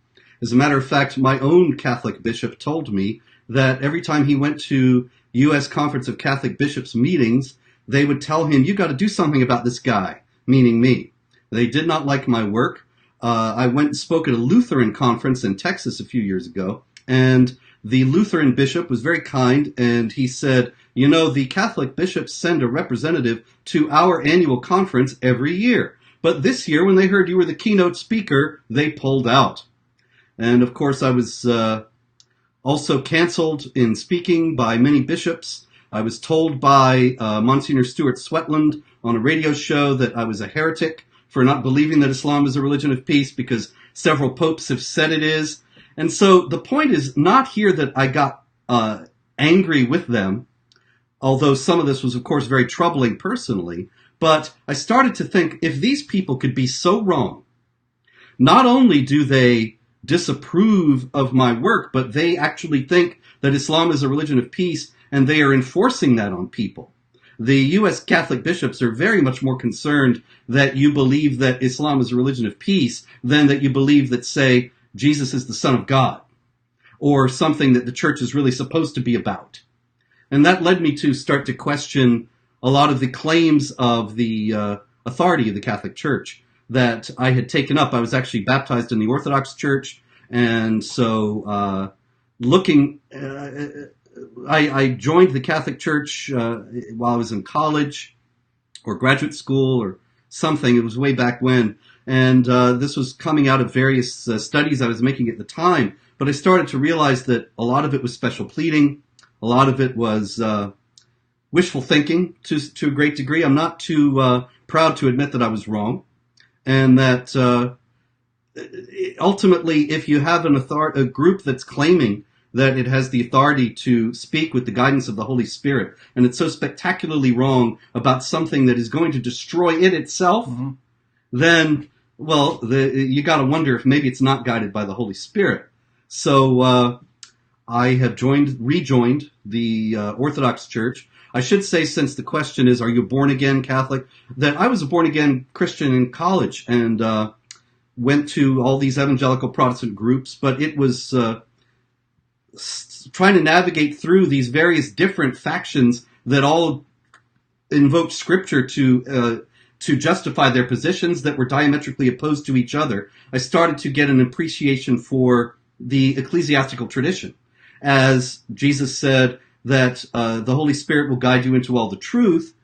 As a matter of fact, my own Catholic bishop told me that every time he went to U.S. Conference of Catholic Bishops meetings, they would tell him, you got to do something about this guy, meaning me. They did not like my work. I went and spoke at a Lutheran conference in Texas a few years ago, and the Lutheran bishop was very kind, and he said, you know, the Catholic bishops send a representative to our annual conference every year. But this year, when they heard you were the keynote speaker, they pulled out. And of course, I was also canceled in speaking by many bishops. I was told by Monsignor Stuart Sweatland on a radio show that I was a heretic for not believing that Islam is a religion of peace because several popes have said it is. And so the point is not here that I got angry with them, although some of this was, of course, very troubling personally. But I started to think, if these people could be so wrong, not only do they disapprove of my work, but they actually think that Islam is a religion of peace, and they are enforcing that on people. The U.S. Catholic bishops are very much more concerned that you believe that Islam is a religion of peace than that you believe that, say, Jesus is the Son of God, or something that the church is really supposed to be about. And that led me to start to question a lot of the claims of the authority of the Catholic Church that I had taken up. I was actually baptized in the Orthodox Church, and so I joined the Catholic Church while I was in college or graduate school or something. It was way back when. And this was coming out of various studies I was making at the time. But I started to realize that a lot of it was special pleading. A lot of it was wishful thinking to a great degree. I'm not too proud to admit that I was wrong. And that ultimately, if you have a group that's claiming that it has the authority to speak with the guidance of the Holy Spirit, and it's so spectacularly wrong about something that is going to destroy it itself, then, well, you got to wonder if maybe it's not guided by the Holy Spirit. So I have rejoined the Orthodox Church. I should say, since the question is, are you born again Catholic, that I was a born again Christian in college, and went to all these evangelical Protestant groups, but it was trying to navigate through these various different factions that all invoked Scripture to justify their positions that were diametrically opposed to each other. I started to get an appreciation for the ecclesiastical tradition, as Jesus said that the Holy Spirit will guide you into all the truth,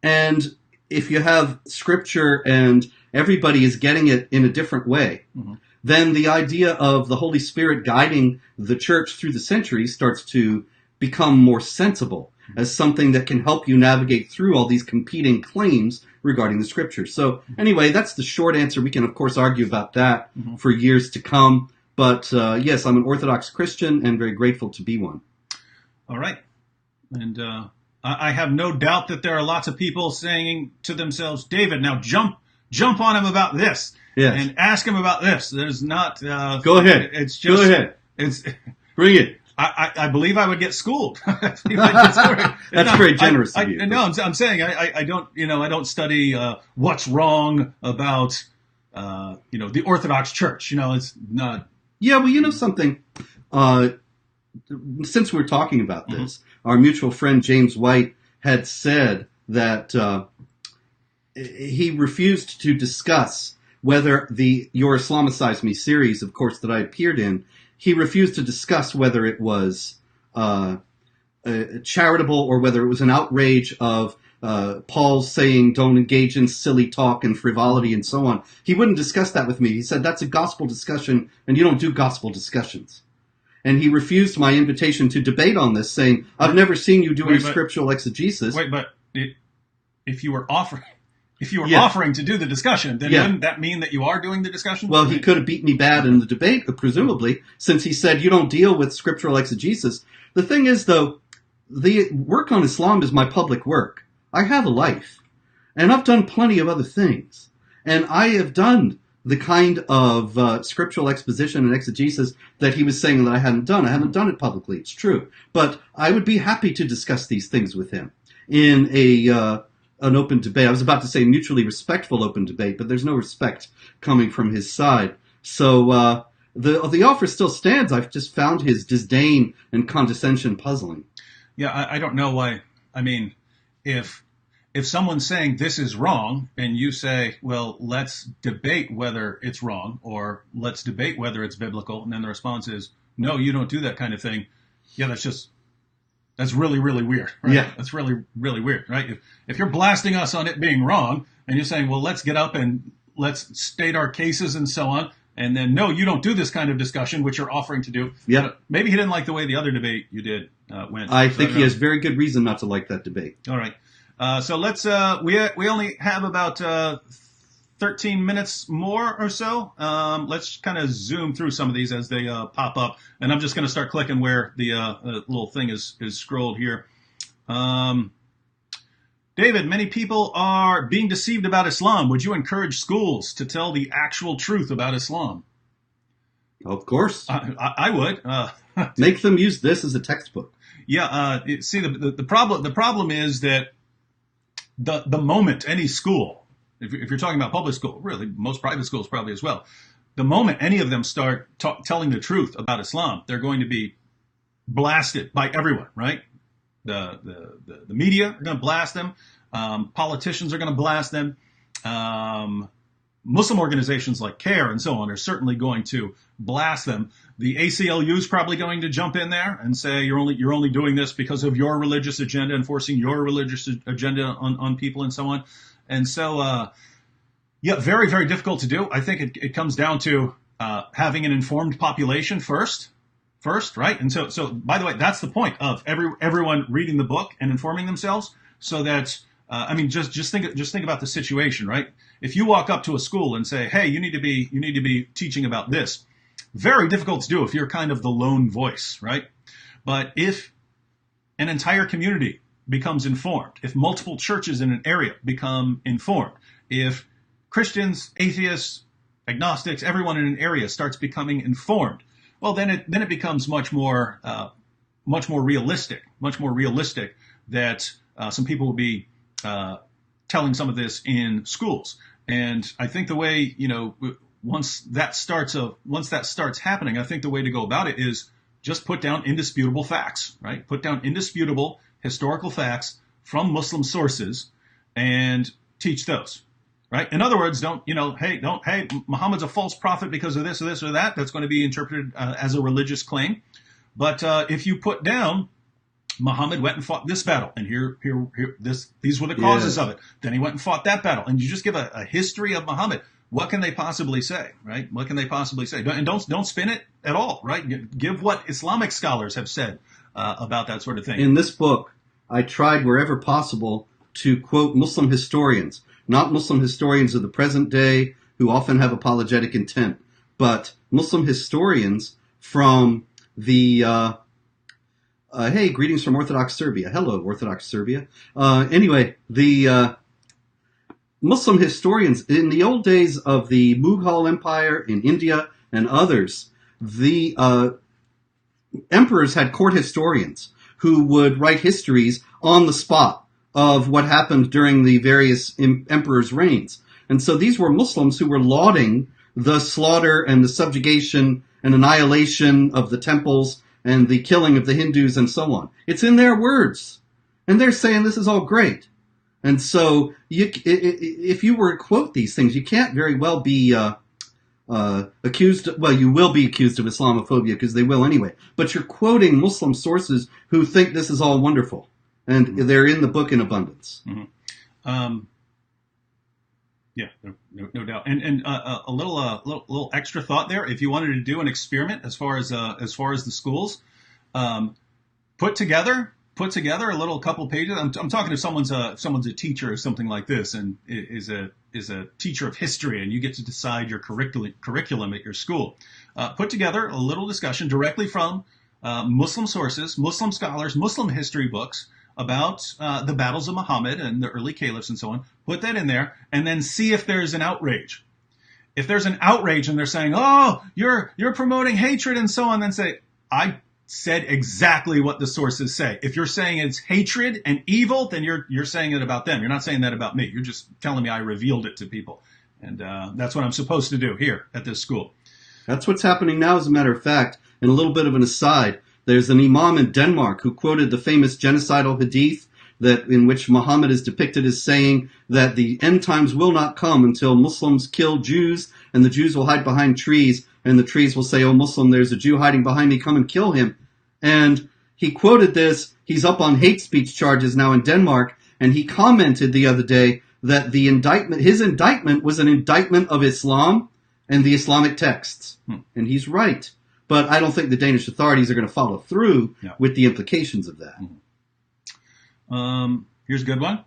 and if you have Scripture and everybody is getting it in a different way, then the idea of the Holy Spirit guiding the church through the centuries starts to become more sensible as something that can help you navigate through all these competing claims regarding the Scriptures. So anyway, that's the short answer. We can, of course, argue about that for years to come. But yes, I'm an Orthodox Christian and very grateful to be one. All right. And I have no doubt that there are lots of people saying to themselves, David, now jump on him about this. Yes. And ask him about this. There's not... Go ahead. It's just... Go ahead. Bring it. I believe I would get schooled. That's very generous of you. No, I'm saying I don't, I don't study what's wrong about, the Orthodox Church. It's not... Yeah, well, you know something? Since we're talking about this, our mutual friend James White had said that he refused to discuss whether Your Islamicize Me series, of course, that I appeared in, he refused to discuss whether it was charitable or whether it was an outrage of Paul saying don't engage in silly talk and frivolity and so on. He wouldn't discuss that with me. He said that's a gospel discussion and you don't do gospel discussions. And he refused my invitation to debate on this, saying, I've never seen you doing scriptural exegesis. Wait, but if you were offering to do the discussion, then wouldn't that mean that you are doing the discussion? Well, he could have beat me bad in the debate, presumably, since he said you don't deal with scriptural exegesis. The thing is, though, the work on Islam is my public work. I have a life, and I've done plenty of other things. And I have done the kind of scriptural exposition and exegesis that he was saying that I hadn't done. I haven't done it publicly, it's true. But I would be happy to discuss these things with him in an open debate. I was about to say mutually respectful open debate, but there's no respect coming from his side. So the offer still stands. I've just found his disdain and condescension puzzling. Yeah, I don't know why. I mean, if someone's saying this is wrong and you say, well, let's debate whether it's wrong or let's debate whether it's biblical, and then the response is, no, you don't do that kind of thing. Yeah, that's really, really weird. Right? Yeah. That's really, really weird, right? If you're blasting us on it being wrong and you're saying, well, let's get up and let's state our cases and so on, and then, no, you don't do this kind of discussion, which you're offering to do. Yeah. Maybe he didn't like the way the other debate you did went. I think he has very good reason not to like that debate. All right. So let's, we only have about 13 minutes more or so. Let's kind of zoom through some of these as they pop up. And I'm just going to start clicking where the little thing is scrolled here. David, many people are being deceived about Islam. Would you encourage schools to tell the actual truth about Islam? Of course. I would. Make them use this as a textbook. Yeah. See, the problem is that the moment any school, if you're talking about public school, really most private schools probably as well, the moment any of them start telling the truth about Islam, they're going to be blasted by everyone, right? The media are going to blast them. Politicians are going to blast them. Muslim organizations like CARE and so on are certainly going to blast them. The ACLU is probably going to jump in there and say you're only doing this because of your religious agenda, enforcing your religious agenda on people and so on. And so, very, very difficult to do. I think it comes down to having an informed population first, right? And so by the way, that's the point of everyone reading the book and informing themselves, so that just think about the situation, right? If you walk up to a school and say, "Hey, you need to be teaching about this," very difficult to do if you're kind of the lone voice, right? But if an entire community becomes informed, if multiple churches in an area become informed, if Christians, atheists, agnostics, everyone in an area starts becoming informed, well, then it becomes much more realistic that some people will be telling some of this in schools. And I think the way once that starts happening, I think the way to go about it is just put down indisputable facts, right? Put down indisputable historical facts from Muslim sources and teach those, right? In other words, hey, Muhammad's a false prophet because of this or this or that. That's going to be interpreted as a religious claim. But if you put down Muhammad went and fought this battle, and these were the causes of it. Then he went and fought that battle, and you just give a history of Muhammad. What can they possibly say, right? What can they possibly say? And don't spin it at all, right? Give what Islamic scholars have said about that sort of thing. In this book, I tried wherever possible to quote Muslim historians, not Muslim historians of the present day who often have apologetic intent, but Muslim historians from the hey, greetings from Orthodox Serbia. Hello, Orthodox Serbia. Anyway, the Muslim historians in the old days of the Mughal Empire in India and others, the emperors had court historians who would write histories on the spot of what happened during the various emperors' reigns. And so these were Muslims who were lauding the slaughter and the subjugation and annihilation of the temples and the killing of the Hindus and so on. It's in their words. And they're saying this is all great. And so if you were to quote these things, you can't very well be accused. Well, you will be accused of Islamophobia because they will anyway. But you're quoting Muslim sources who think this is all wonderful. And they're in the book in abundance. Mm-hmm. Yeah, no doubt. And a little extra thought there. If you wanted to do an experiment as far as the schools, put together a little couple pages. I'm talking if someone's a teacher or something like this, and is a teacher of history, and you get to decide your curriculum at your school. Put together a little discussion directly from Muslim sources, Muslim scholars, Muslim history books about the battles of Muhammad and the early caliphs and so on. Put that in there, and then see if there's an outrage. If there's an outrage and they're saying, "Oh, you're promoting hatred," and so on, then say, "I said exactly what the sources say." If you're saying it's hatred and evil, then you're saying it about them. You're not saying that about me. You're just telling me I revealed it to people, and that's what I'm supposed to do here at this school. That's what's happening now, as a matter of fact. And a little bit of an aside, there's an imam in Denmark who quoted the famous genocidal hadith in which Muhammad is depicted as saying that the end times will not come until Muslims kill Jews, and the Jews will hide behind trees, and the trees will say, "Oh, Muslim, there's a Jew hiding behind me, come and kill him." And he quoted this. He's up on hate speech charges now in Denmark, and he commented the other day that his indictment was an indictment of Islam and the Islamic texts. And he's right. But I don't think the Danish authorities are going to follow through with the implications of that. Here's a good one.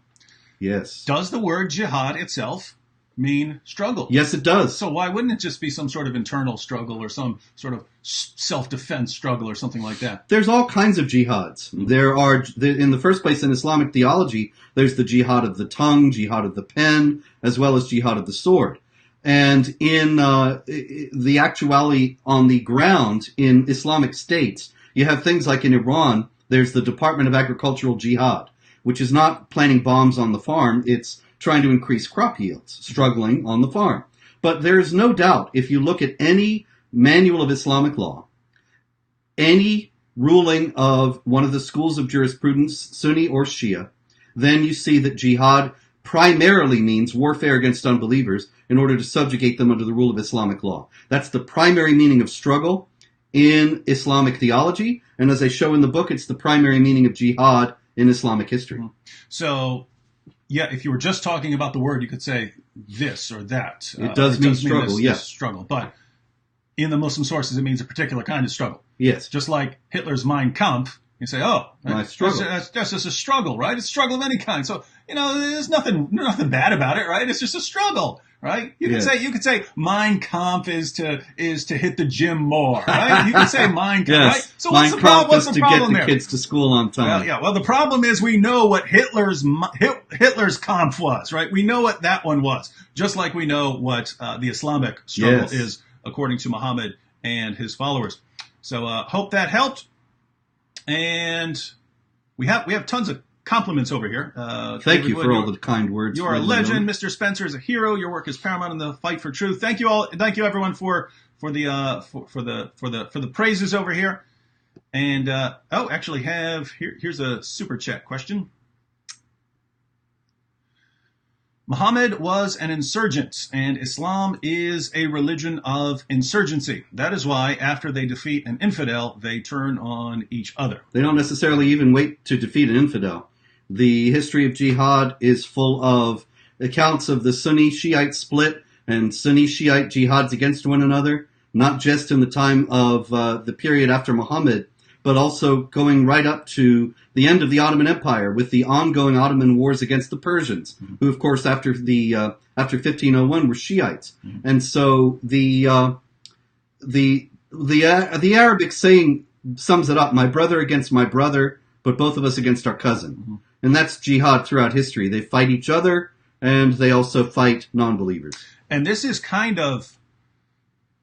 Yes. Does the word jihad itself mean struggle? Yes, it does. So why wouldn't it just be some sort of internal struggle or some sort of self-defense struggle or something like that? There's all kinds of jihads. There are, in the first place, in Islamic theology, there's the jihad of the tongue, jihad of the pen, as well as jihad of the sword. And in the actuality on the ground in Islamic states, you have things like in Iran, there's the Department of Agricultural Jihad, which is not planting bombs on the farm. It's trying to increase crop yields, struggling on the farm. But there is no doubt, if you look at any manual of Islamic law, any ruling of one of the schools of jurisprudence, Sunni or Shia, then you see that jihad primarily means warfare against unbelievers in order to subjugate them under the rule of Islamic law. That's the primary meaning of struggle in Islamic theology, and as I show in the book, it's the primary meaning of jihad in Islamic history. So, yeah, if you were just talking about the word, you could say this or that. It does mean struggle, yes. Struggle, but in the Muslim sources, it means a particular kind of struggle. Yes. Just like Hitler's Mein Kampf, you say, "Oh, that's just a struggle, right? It's a struggle of any kind." So, there's nothing bad about it, right? It's just a struggle, right? You could say Mein Kampf is to hit the gym more, right? You could say Mein Kampf, yes. right? So Mein Kampf what's the problem to get the kids to school on time. Well, the problem is we know what Hitler's Kampf was, right? We know what that one was, just like we know what the Islamic struggle is according to Muhammad and his followers. So hope that helped. And we have tons of compliments over here. Thank you for all the kind words. You are a legend. Mr. Spencer is a hero. Your work is paramount in the fight for truth. Thank you all. Thank you everyone for the praises over here. And here's a super chat question. Muhammad was an insurgent, and Islam is a religion of insurgency. That is why, after they defeat an infidel, they turn on each other. They don't necessarily even wait to defeat an infidel. The history of jihad is full of accounts of the Sunni-Shiite split and Sunni-Shiite jihads against one another, not just in the time of the period after Muhammad, but also going right up to the end of the Ottoman Empire with the ongoing Ottoman wars against the Persians, who, of course, after 1501 were Shiites. And so the Arabic saying sums it up: my brother against my brother, but both of us against our cousin. And that's jihad throughout history. They fight each other, and they also fight non-believers. And this is kind of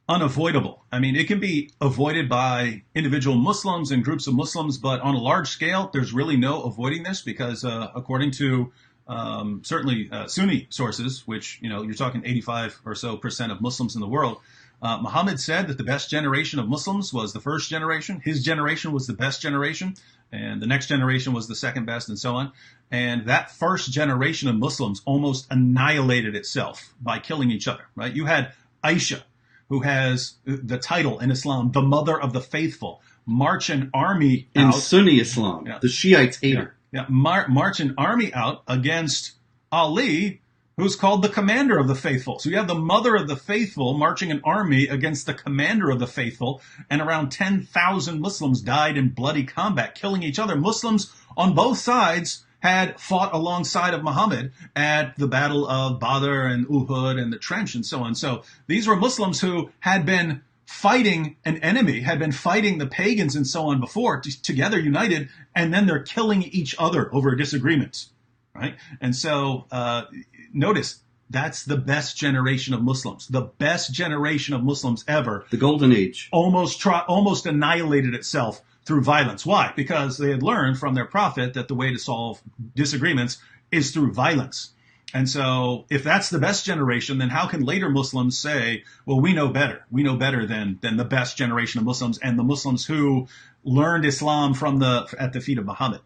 unavoidable. I mean, it can be avoided by individual Muslims and groups of Muslims, but on a large scale, there's really no avoiding this because according to certainly Sunni sources, which, you're talking 85% or so of Muslims in the world, Muhammad said that the best generation of Muslims was the first generation. His generation was the best generation, and the next generation was the second best, and so on. And that first generation of Muslims almost annihilated itself by killing each other, right? You had Aisha, who has the title in Islam, the mother of the faithful, march an army out. In Sunni Islam, the Shiites hate her. March an army out against Ali, who's called the commander of the faithful. So you have the mother of the faithful marching an army against the commander of the faithful, and around 10,000 Muslims died in bloody combat, killing each other. Muslims on both sides had fought alongside of Muhammad at the Battle of Badr and Uhud and the Trench and so on. So these were Muslims who had been fighting an enemy, had been fighting the pagans and so on before, together united, and then they're killing each other over disagreements, right? And so notice, that's the best generation of Muslims, the best generation of Muslims ever. The Golden Age. Almost annihilated itself through violence. Why? Because they had learned from their prophet that the way to solve disagreements is through violence. And so if that's the best generation, then how can later Muslims say, well, we know better. We know better than the best generation of Muslims and the Muslims who learned Islam at the feet of Muhammad.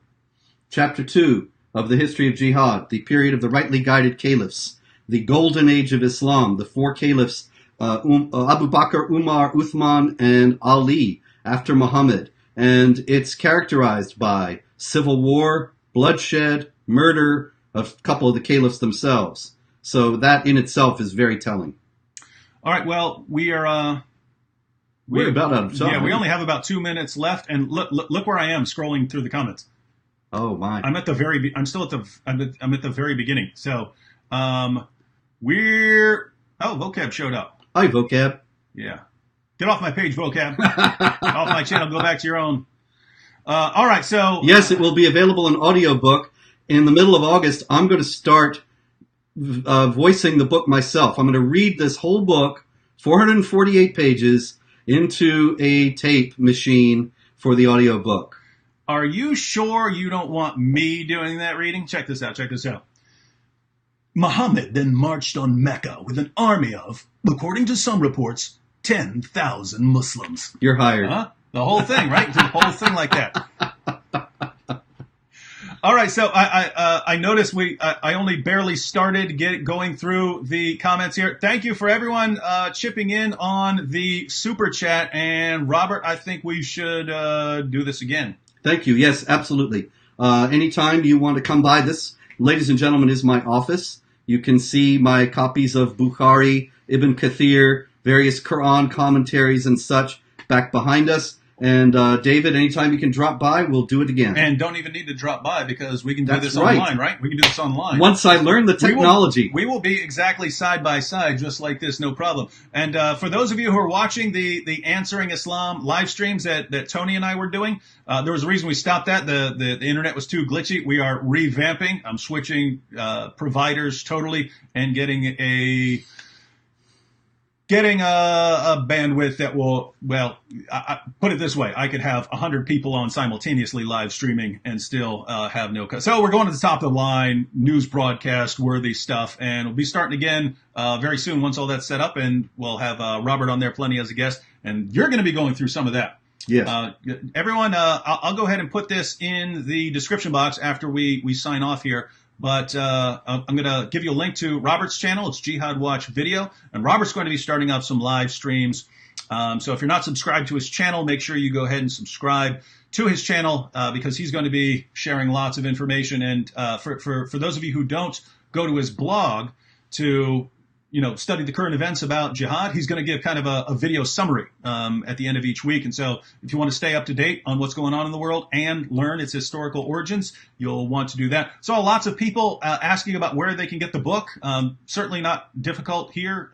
Chapter 2 of the history of jihad, the period of the rightly guided caliphs, the golden age of Islam, the four caliphs, Abu Bakr, Umar, Uthman, and Ali after Muhammad. And it's characterized by civil war, bloodshed, murder of a couple of the caliphs themselves. So that in itself is very telling. All right, well, we're about out of time. Yeah, we only have about 2 minutes left, and look where I am scrolling through the comments. Oh my! I'm at the very. I'm still at the. I'm at the very beginning. So, vocab showed up. Hi, vocab. Yeah. Get off my page, vocab. Off my channel. Go back to your own. All right. So yes, it will be available in audiobook. In the middle of August, I'm going to start voicing the book myself. I'm going to read this whole book, 448 pages, into a tape machine for the audiobook. Are you sure you don't want me doing that reading? Check this out. Muhammad then marched on Mecca with an army of, according to some reports, 10,000 Muslims. You're hired. Huh? The whole thing, right? The whole thing like that. All right, so I noticed I only barely started going through the comments here. Thank you for everyone chipping in on the super chat. And Robert, I think we should do this again. Thank you. Yes, absolutely. Anytime you want to come by, this, ladies and gentlemen, is my office. You can see my copies of Bukhari, Ibn Kathir, various Quran commentaries and such back behind us. And David, anytime you can drop by, we'll do it again. And don't even need to drop by because we can do this online, right? We can do this online. Once I learn the technology. We will be exactly side by side, just like this, no problem. And for those of you who are watching the Answering Islam live streams that Tony and I were doing, there was a reason we stopped that. The internet was too glitchy. We are revamping. I'm switching providers totally and getting getting a bandwidth that will, well, put it this way, I could have 100 people on simultaneously live streaming and still have no cut. So we're going to the top of the line, news broadcast worthy stuff, and we'll be starting again very soon once all that's set up, and we'll have Robert on there plenty as a guest, and you're going to be going through some of that. Yes. Everyone, I'll go ahead and put this in the description box after we sign off here. But I'm going to give you a link to Robert's channel. It's Jihad Watch Video. And Robert's going to be starting up some live streams. So if you're not subscribed to his channel, make sure you go ahead and subscribe to his channel because he's going to be sharing lots of information. And for those of you who don't go to his blog to study the current events about jihad, he's going to give kind of a video summary at the end of each week. And so if you want to stay up to date on what's going on in the world and learn its historical origins, you'll want to do that. So lots of people asking about where they can get the book. Certainly not difficult here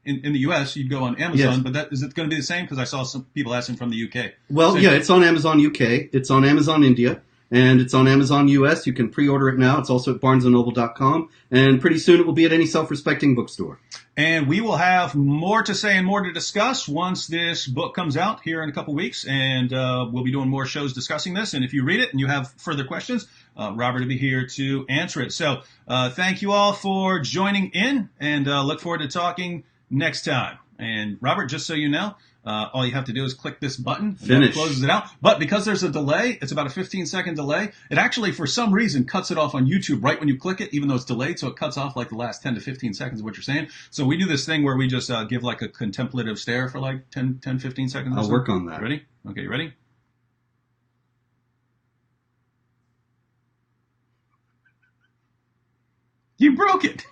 in the U.S. You'd go on Amazon, Yes. but is it going to be the same? Because I saw some people asking from the U.K. Well, So- yeah, it's on Amazon UK. It's on Amazon India. And it's on Amazon US. You can pre-order it now. It's also at barnesandnoble.com. And pretty soon it will be at any self-respecting bookstore. And we will have more to say and more to discuss once this book comes out here in a couple weeks. And we'll be doing more shows discussing this. And if you read it and you have further questions, Robert will be here to answer it. So thank you all for joining in, and look forward to talking next time. And Robert, just so you know, all you have to do is click this button. Finish. That closes it out. But because there's a delay, it's about a 15-second delay. It actually, for some reason, cuts it off on YouTube right when you click it, even though it's delayed. So it cuts off like the last 10 to 15 seconds of what you're saying. So we do this thing where we just give like a contemplative stare for like 10, 15 seconds. or I'll so. work on that. Ready? Okay, you ready? You broke it.